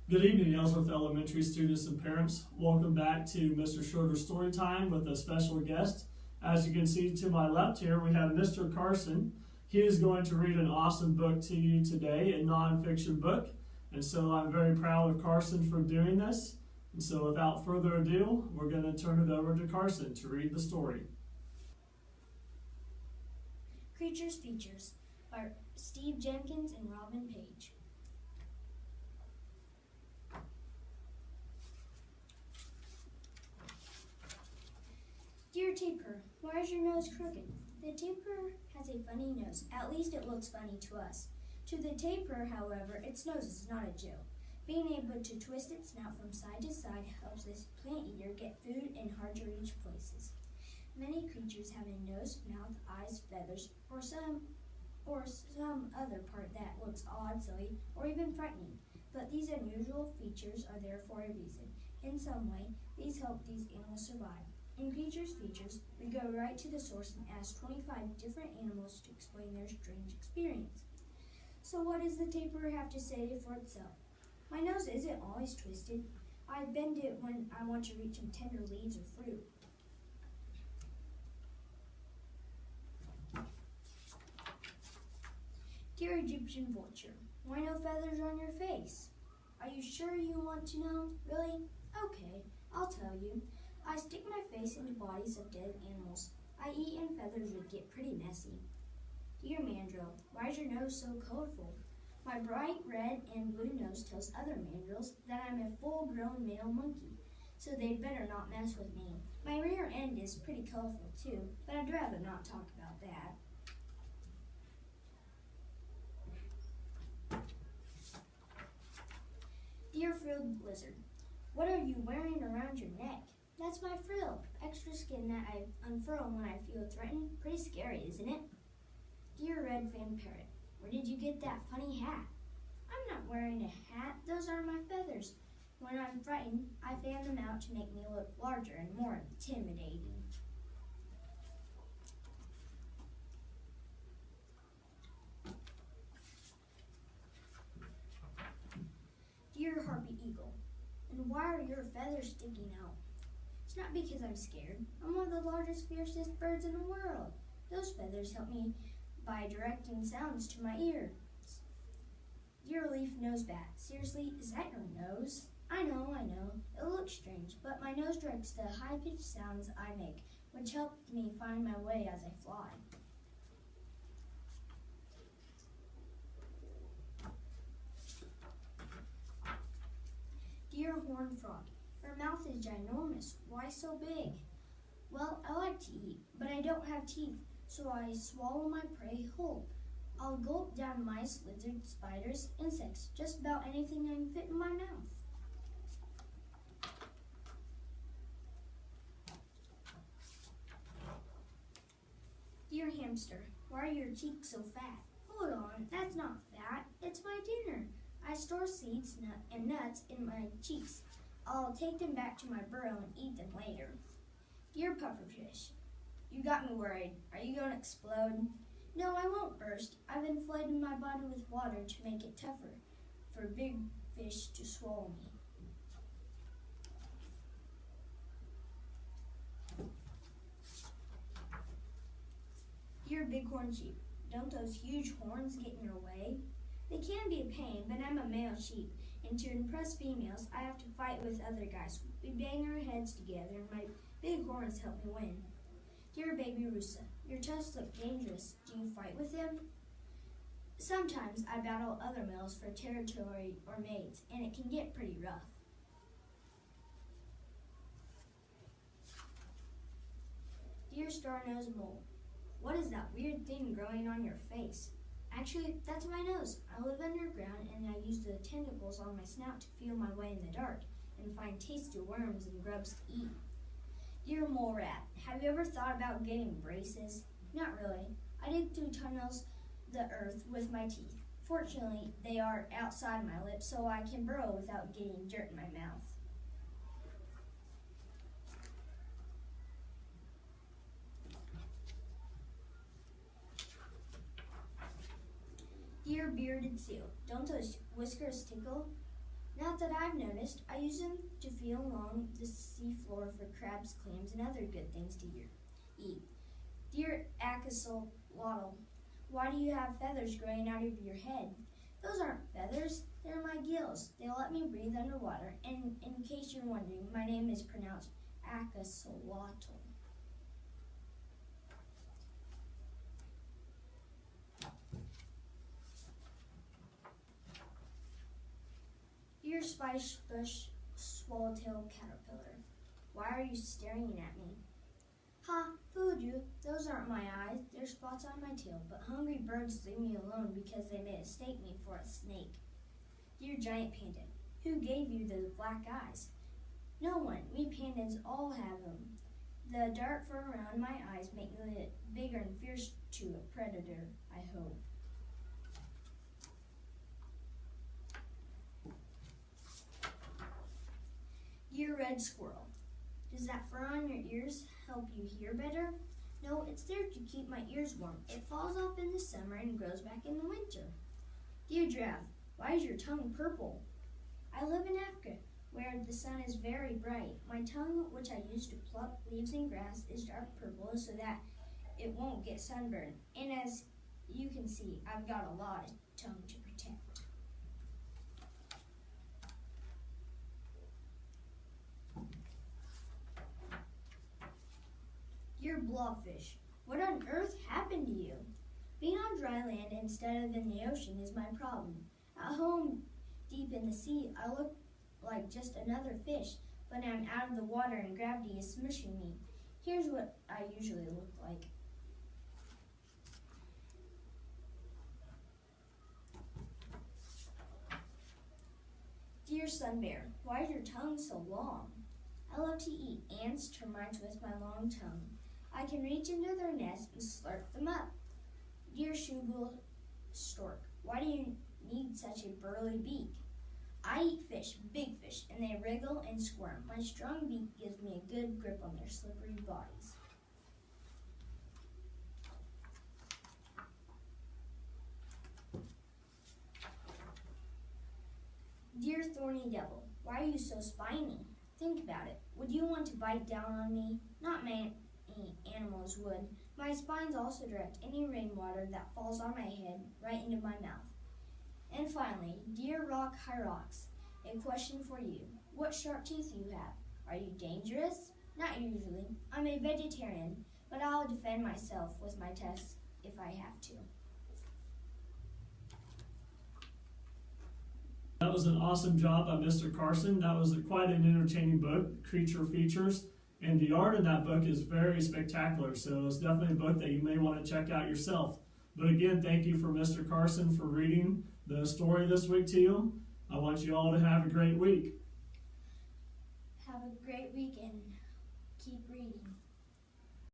Good evening, Ellsworth Elementary students and parents. Welcome back to Mr. Schroeder's Story Time with a special guest. As you can see to my left here, we have Mr. Carson. He is going to read an awesome book to you today, a nonfiction book. And so I'm very proud of Carson for doing this. And so without further ado, we're going to turn it over to Carson to read the story. Creatures Features by Steve Jenkins and Robin Page. Dear Tapir, why is your nose crooked? The tapir has a funny nose. At least it looks funny to us. To the tapir, however, its nose is not a joke. Being able to twist its snout from side to side helps this plant eater get food in hard-to-reach places. Many creatures have a nose, mouth, eyes, feathers, or some other part that looks odd, silly, or even frightening. But these unusual features are there for a reason. In some way, these help these animals survive. In Creatures Features, we go right to the source and ask 25 different animals to explain their strange experience. So what does the tapir have to say for itself? My nose isn't always twisted. I bend it when I want to reach some tender leaves or fruit. Dear Egyptian vulture, why no feathers on your face? Are you sure you want to know? Really? Okay, I'll tell you. I stick my face into bodies of dead animals. I eat and feathers would get pretty messy. Dear mandrill, why is your nose so colorful? My bright red and blue nose tells other mandrills that I'm a full-grown male monkey, so they'd better not mess with me. My rear end is pretty colorful too, but I'd rather not talk about that. Dear frilled lizard, what are you wearing around your neck? That's my frill, extra skin that I unfurl when I feel threatened. Pretty scary, isn't it? Dear red-fanned parrot, where did you get that funny hat? I'm not wearing a hat, those are my feathers. When I'm frightened, I fan them out to make me look larger and more intimidating. Dear harpy eagle, and why are your feathers sticking out? It's not because I'm scared. I'm one of the largest, fiercest birds in the world. Those feathers help me by directing sounds to my ears. Dear leaf-nosed bat, seriously, is that your nose? I know. It looks strange, but my nose directs the high-pitched sounds I make, which help me find my way as I fly. Dear horned frog, her mouth is ginormous. Why so big? Well, I like to eat, but I don't have teeth, so I swallow my prey whole. I'll gulp down mice, lizards, spiders, insects, just about anything I can fit in my mouth. Dear hamster, why are your cheeks so fat? Hold on, that's not fat, it's my dinner. I store seeds and nuts in my cheeks. I'll take them back to my burrow and eat them later. Dear pufferfish, you got me worried. Are you going to explode? No, I won't burst. I've inflated my body with water to make it tougher for big fish to swallow me. Dear bighorn sheep, don't those huge horns get in your way? They can be a pain, but I'm a male sheep, and to impress females, I have to fight with other guys. We bang our heads together, and my big horns help me win. Dear baby Rusa, your tusks look dangerous. Do you fight with them? Sometimes I battle other males for territory or mates, and it can get pretty rough. Dear star-nosed mole, what is that weird thing growing on your face? Actually, that's my nose. I live underground and I use the tentacles on my snout to feel my way in the dark and find tasty worms and grubs to eat. Dear mole rat, have you ever thought about getting braces? Not really. I dig through tunnels the earth with my teeth. Fortunately, they are outside my lips so I can burrow without getting dirt in my mouth. Dear bearded seal, don't those whiskers tickle? Not that I've noticed. I use them to feel along the sea floor for crabs, clams, and other good things to eat. Dear axolotl, why do you have feathers growing out of your head? Those aren't feathers, they're my gills. They let me breathe underwater, and in case you're wondering, my name is pronounced axolotl. Dear spice bush swallowtail caterpillar, why are you staring at me? Ha, fooled you. Those aren't my eyes, they're spots on my tail, but hungry birds leave me alone because they mistake me for a snake. Dear giant panda, who gave you those black eyes? No one. We pandas all have them. The dark fur around my eyes make me look bigger and fierce to a predator, I hope. Dear red squirrel, does that fur on your ears help you hear better? No, it's there to keep my ears warm. It falls off in the summer and grows back in the winter. Dear giraffe, why is your tongue purple? I live in Africa, where the sun is very bright. My tongue, which I use to pluck leaves and grass, is dark purple so that it won't get sunburned. And as you can see, I've got a lot of tongue to protect. Dear blobfish, what on earth happened to you? Being on dry land instead of in the ocean is my problem. At home, deep in the sea, I look like just another fish, but I'm out of the water and gravity is smushing me. Here's what I usually look like. Dear sun bear, why is your tongue so long? I love to eat ants, termites with my long tongue. I can reach into their nests and slurp them up. Dear shoebill stork, why do you need such a burly beak? I eat fish, big fish, and they wriggle and squirm. My strong beak gives me a good grip on their slippery bodies. Dear thorny devil, why are you so spiny? Think about it. Would you want to bite down on me? Not many animals would. My spines also direct any rainwater that falls on my head right into my mouth. And finally, dear rock hyrax, a question for you. What sharp teeth do you have? Are you dangerous? Not usually. I'm a vegetarian, but I'll defend myself with my tusks if I have to. That was an awesome job by Mr. Carson. That was quite an entertaining book, Creature Features, and the art in that book is very spectacular, so it's definitely a book that you may want to check out yourself. But again, thank you for Mr. Carson for reading the story this week to you. I want you all to have a great week. Have a great week and keep reading.